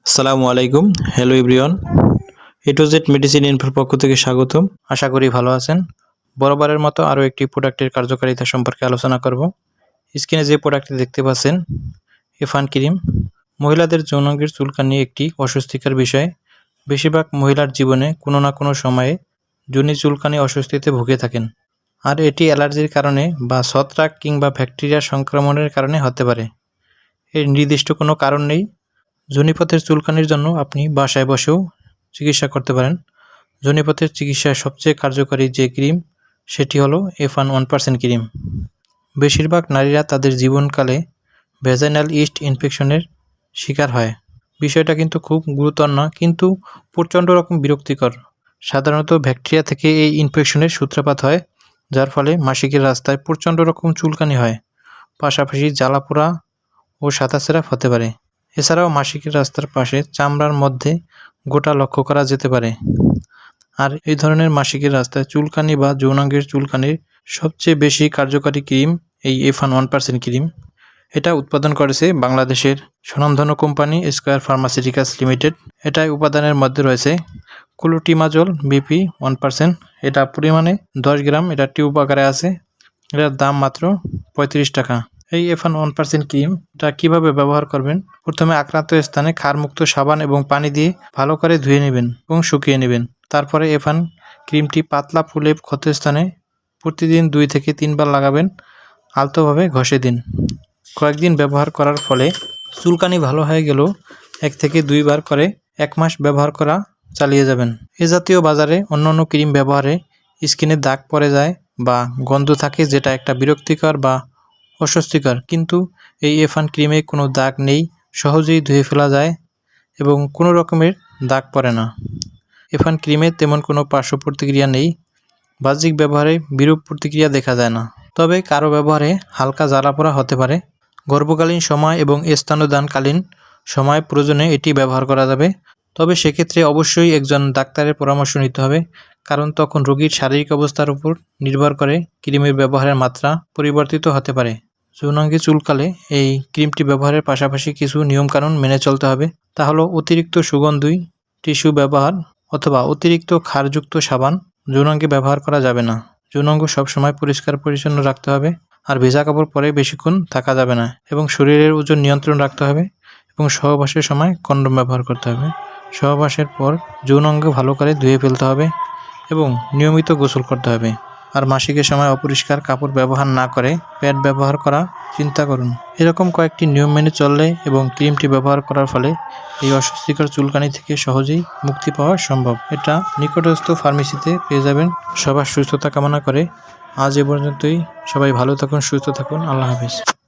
আসসালামু আলাইকুম। Hello everyone. A to Z medicine ইনফোর পক্ষ থেকে স্বাগতম। আশা করি ভালো আছেন। বরাবরের মতো আরও একটি প্রোডাক্টের কার্যকারিতা সম্পর্কে আলোচনা করব। স্ক্রিনে যে প্রোডাক্টটি দেখতে পাচ্ছেন, এফান ক্রিম। মহিলাদের যৌনাঙ্গের চুলকানি একটি অস্বস্তিকর বিষয়। বেশিরভাগ মহিলার জীবনে কোনো না কোনো সময়ে যোনি চুলকানি অস্বস্তিতে ভুগে থাকেন। আর এটি অ্যালার্জির কারণে বা ছত্রাক কিংবা ব্যাকটেরিয়া সংক্রমণের কারণে হতে পারে। এর নির্দিষ্ট কোনো কারণ নেই। যোনিপথের চুলকানির জন্য আপনি বাসায় বসেও চিকিৎসা করতে পারেন। যোনিপথের চিকিৎসায় সবচেয়ে কার্যকরী যে ক্রিম, সেটি হলো এফান 1% ক্রিম। বেশিরভাগ নারীরা তাদের জীবনকালে ভ্যাজাইনাল ইস্ট ইনফেকশনের শিকার হয়। বিষয়টা কিন্তু খুব গুরুতর না, কিন্তু প্রচণ্ড রকম বিরক্তিকর। সাধারণত ব্যাকটেরিয়া থেকে এই ইনফেকশনের সূত্রপাত হয়, যার ফলে মাসিকের রাস্তায় প্রচণ্ড রকম চুলকানি হয়, পাশাপাশি জ্বালাপোড়া ও ছাতাছেঁড়া হতে পারে। এছাড়াও মাসিকের রাস্তার পাশে চামড়ার মধ্যে গোটা লক্ষ্য করা যেতে পারে। আর এই ধরনের মাসিকের রাস্তায় চুলকানি বা যৌনাঙ্গের চুলকানির সবচেয়ে বেশি কার্যকারী ক্রিম এই এফান 1% ক্রিম। এটা উৎপাদন করেছে বাংলাদেশের স্বনামধন্য কোম্পানি স্কয়ার ফার্মাসিউটিক্যালস লিমিটেড। এটাই উপাদানের মধ্যে রয়েছে ক্লোটিমাজল বিপি 1%। এটা পরিমাণে 10 গ্রাম। এটা টিউব আকারে আছে। এটার দাম মাত্র 35 টাকা। এই এফান 1% ক্রিমটা কীভাবে ব্যবহার করবেন? প্রথমে আক্রান্ত স্থানে ক্ষারমুক্ত সাবান এবং পানি দিয়ে ভালো করে ধুয়ে নেবেন এবং শুকিয়ে নেবেন। তারপরে এফান ক্রিমটি পাতলা ফুলে ক্ষতস্থানে প্রতিদিন 2 থেকে 3 বার লাগাবেন। আলতোভাবে ঘষে দিন। কয়েকদিন ব্যবহার করার ফলে চুলকানি ভালো হয়ে গেলেও 1 থেকে 2 বার করে 1 মাস ব্যবহার করা চালিয়ে যাবেন। এ জাতীয় বাজারে অন্যান্য ক্রিম ব্যবহারে স্কিনে দাগ পড়ে যায় বা গন্ধ থাকে, যেটা একটা বিরক্তিকর বা অস্বস্তিকর। কিন্তু এই এফান ক্রিমে কোনো দাগ নেই, সহজেই ধুয়ে ফেলা যায় এবং কোনো রকমের দাগ পড়ে না। এফান ক্রিমে তেমন কোনো পার্শ্ব প্রতিক্রিয়া নেই। বাহ্যিক ব্যবহারে বিরূপ প্রতিক্রিয়া দেখা যায় না, তবে কারো ব্যবহারে হালকা জ্বালাপোড়া হতে পারে। গর্ভকালীন সময় এবং স্তন্যদানকালীন সময় প্রয়োজনে এটি ব্যবহার করা যাবে, তবে সেক্ষেত্রে অবশ্যই একজন ডাক্তারের পরামর্শ নিতে হবে, কারণ তখন রোগীর শারীরিক অবস্থার উপর নির্ভর করে ক্রিমের ব্যবহারের মাত্রা পরিবর্তিত হতে পারে। যৌনাঙ্গে চুলকালে এই ক্রিমটি ব্যবহারের পাশাপাশি কিছু নিয়মকানুন মেনে চলতে হবে। তা হলো অতিরিক্ত সুগন্ধি টিস্যু ব্যবহার অথবা অতিরিক্ত ক্ষারযুক্ত সাবান যৌনাঙ্গে ব্যবহার করা যাবে না। যৌনাঙ্গ সবসময় পরিষ্কার পরিচ্ছন্ন রাখতে হবে, আর ভেজা কাপড় পরে বেশিক্ষণ থাকা যাবে না, এবং শরীরের ওজন নিয়ন্ত্রণ রাখতে হবে, এবং সহবাসের সময় কন্ডোম ব্যবহার করতে হবে। সহবাসের পর যৌনাঙ্গ ভালো করে ধুয়ে ফেলতে হবে এবং নিয়মিত গোসল করতে হবে। আর মাসিকের সময় অপরিষ্কার কাপড় ব্যবহার না করে প্যাড ব্যবহার করা চিন্তা করুন। এরকম কয়েকটি নিয়ম মেনে চললে এবং ক্রিমটি ব্যবহার করার ফলে এই অস্বস্তিকর চুলকানি থেকে সহজেই মুক্তি পাওয়া সম্ভব। এটা নিকটস্থ ফার্মেসিতে পেয়ে যাবেন। সবার সুস্থতা কামনা করে আজ এ পর্যন্তই। সবাই ভালো থাকুন, সুস্থ থাকুন। আল্লাহ হাফেজ।